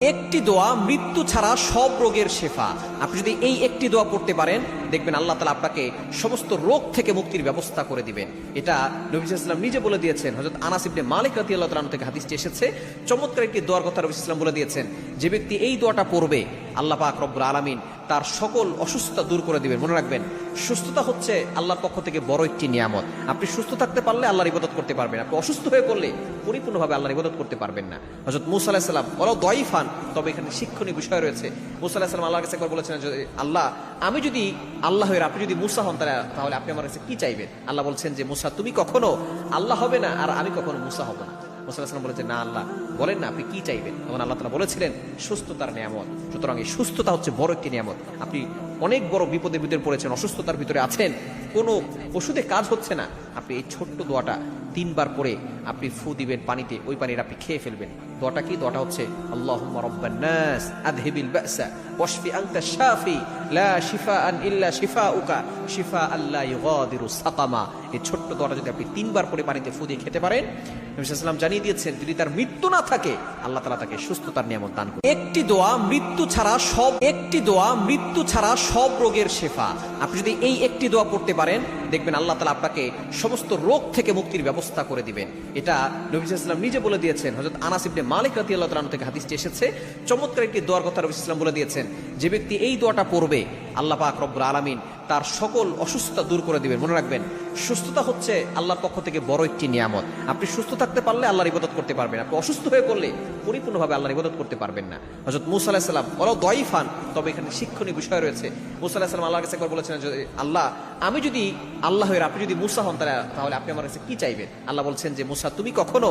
একটি দোয়া মৃত্যু ছাড়া সব রোগের শেফা। আপনি যদি এই একটি দোয়া পড়তে পারেন, দেখবেন আল্লাহ তাআলা আপনাকে সমস্ত রোগ থেকে মুক্তির ব্যবস্থা করে দিবেন। এটা নবী সাল্লাল্লাহু আলাইহি ওয়াসাল্লাম নিজে বলে দিয়েছেন। হযরত আনাস ইবনে মালিক রাদিয়াল্লাহু তাআলা থেকে হাদিসটি এসেছে। চমৎকার একটি দোয়ার কথা নবী সাল্লাল্লাহু আলাইহি ওয়াসাল্লাম বলে দিয়েছেন, যে ব্যক্তি এই দোয়াটা পড়বে আল্লাহ পাক রব্বুল আলামিন তার সকল অসুস্থতা দূর করে দিবেন। মনে রাখবেন, সুস্থতা হচ্ছে আল্লাহর পক্ষ থেকে বড় একটি নিয়ামত। আপনি সুস্থ থাকতে পারলে আল্লাহর ইবাদত করতে পারবেন, আপনি অসুস্থ হয়ে পড়লে পরিপূর্ণভাবে আল্লাহর ইবাদত করতে পারবেন না। হযরত মূসা আলাইহিস সালাম বড় দয়ীফান, তবে এখানে শিক্ষণীয় বিষয় রয়েছে। মূসা আলাইহিস সালাম আল্লাহর কাছে একবার বলেছেন যে আল্লাহ, আমি যদি আল্লাহ হই, আপনি যদি মূসা হন, তাহলে আপনি আমার কাছে কি চাইবেন? আল্লাহ বলছেন যে মূসা, তুমি কখনো আল্লাহ হবে না আর আমি কখনো মূসা হব না। মূসা আলাইহিস সালাম বলেছেন, না আল্লাহ, বলেন না আপনি কি চাইবেন? তখন আল্লাহ তাআলা বলেছিলেন সুস্থতার নিয়ামত। সুতরাং এই সুস্থতা হচ্ছে বড় একটি নিয়ামত। আপনি অনেক বড় বিপদের ভিতরে পড়েছেন, অসুস্থতার ভিতরে আছেন, কোনো ওষুধে কাজ হচ্ছে না, আপনি এই ছোট্ট দোয়াটা 3 বার পরে আপনি ফু দিবেন পানিতে, ওই পানির আপনি খেয়ে ফেলবেন। দোয়াটা কি? দোয়াটা হচ্ছে আল্লাহুম্মা রাব্বান নাস আযহিবিল বাসা ওয়াশফি আনতা শাফি লা শিফাআন ইল্লা শিফাউকা শিফাআন লা ইউগাদিরু সাকামা। এই ছোট্ট দোয়াটা যদি আপনি 3 বার পরে পানিতে ফু দিয়ে খেতে পারেন, নবী সাল্লাল্লাহু আলাইহি ওয়াসাল্লাম জানিয়ে দিয়েছেন, যদি তার মৃত্যু না থাকে আল্লাহ তাআলা তাকে সুস্থতার নিয়ামত দান করবেন। একটি দোয়া মৃত্যু ছাড়া সব রোগের শেফা। আপনি যদি এই একটি দোয়া পড়তে পারেন, দেখবেন আল্লাহ তাআলা আপনাকে সমস্ত রোগ থেকে মুক্তির ব্যবস্থা করে দিবেন। এটা নবী সাল্লাল্লাহু আলাইহি ওয়াসাল্লাম নিজে বলে দিয়েছেন। হযরত আনাস ইবনে মালিক রাদিয়াল্লাহু তাআলা থেকে হাদিসটি এসেছে। চমৎকার একটি দোয়ার কথা নবী সাল্লাল্লাহু আলাইহি ওয়াসাল্লাম বলে দিয়েছেন, যে ব্যক্তি এই দোয়াটা পড়বে আল্লাহ পাক রব্বুল আলামিন তার সকল অসুস্থতা দূর করে দিবেন। মনে রাখবেন, সুস্থতা হচ্ছে আল্লাহর পক্ষ থেকে বড় একটি নিয়ামত। আপনি সুস্থ থাকতে পারলে আল্লাহর ইবাদত করতে পারবেন, আপনি অসুস্থ হয়ে পড়লে পরিপূর্ণভাবে আল্লাহর ইবাদত করতে পারবেন না। হযরত মূসা আলাইহিস সালাম বড় দয়ীফান, তবে এখানে শিক্ষণীয় বিষয় রয়েছে। মূসা আলাইহিস সালাম আল্লাহর কাছে একবার বলেছেন যে আল্লাহ, আমি যদি আল্লাহ হই, আপনি যদি মূসা হন, তাহলে আপনি আমার কাছে কি চাইবেন? আল্লাহ বলছেন যে মূসা, তুমি কখনো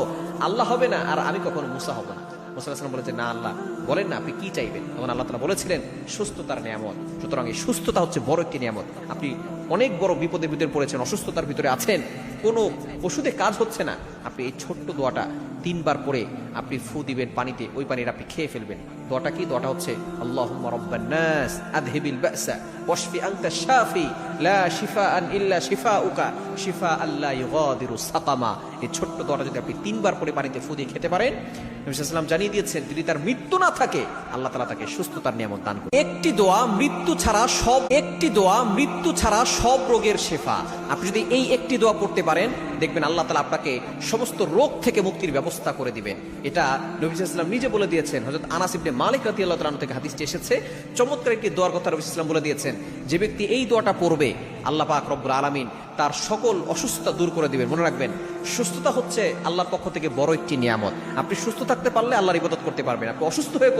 আল্লাহ হবে না আর আমি কখনো মূসা হব না। মূসা আলাইহিস সালাম বলেছেন, না আল্লাহ, বলেন না আপনি কি চাইবেন? তখন আল্লাহ তাআলা বলেছিলেন সুস্থতার নিয়ামত। সুতরাং এই সুস্থতা হচ্ছে বড় একটি নিয়ামত। আপনি অনেক বড় বিপদের ভিতরে পড়েছেন, অসুস্থতার ভিতরে আছেন, কোনো ওষুধে কাজ হচ্ছে না, আপনি এই ছোট্ট দোয়াটা 3 বার পরে আপনি ফু দিবেন পানিতে, ওই পানির আপনি খেয়ে ফেলবেন। দোয়াটা কি? দোয়াটা হচ্ছে আল্লাহুম্মা রাব্বান নাস আযহিবিল বাসা ওয়াশফি আনতা শাফি লা শিফাআন ইল্লা শিফাউকা শিফাআন লা ইউগাদিরু সাকামা। এই ছোট্ট দোয়াটা যদি আপনি 3 বার পরে পানিতে ফু দিয়ে খেতে পারেন, নবী সাল্লাল্লাহু আলাইহি ওয়াসাল্লাম জানিয়ে দিয়েছেন, যদি তার মৃত্যু না থাকে আল্লাহ তাআলা তাকে সুস্থতার নিয়ামত দান করবেন। একটি দোয়া মৃত্যু ছাড়া সব রোগের শেফা। আপনি যদি এই একটি দোয়া পড়তে পারেন, দেখবেন আল্লাহ তাআলা আপনাকে সমস্ত রোগ থেকে মুক্তির ব্যবস্থা করে দিবেন। এটা নবী সাল্লাল্লাহু আলাইহি ওয়াসাল্লাম নিজে বলে দিয়েছেন। হযরত আনাস ইবনে মালিক রাদিয়াল্লাহু তাআলা থেকে হাদিসটি এসেছে। চমৎকার একটি দোয়ার কথা নবী সাল্লাল্লাহু আলাইহি ওয়াসাল্লাম বলে দিয়েছেন, যে ব্যক্তি এই দোয়াটা পড়বে আল্লাহ পাক রব্বুল আলামিন তার সকল অসুস্থতা দূর করে দিবেন। মনে রাখবেন, সুস্থতা হচ্ছে আল্লাহর পক্ষ থেকে বড় একটি নিয়ামত। আপনি সুস্থ থাকতে পারলে আল্লাহর ইবাদত করতে পারবেন, আপনি অসুস্থ হয়ে পড়লে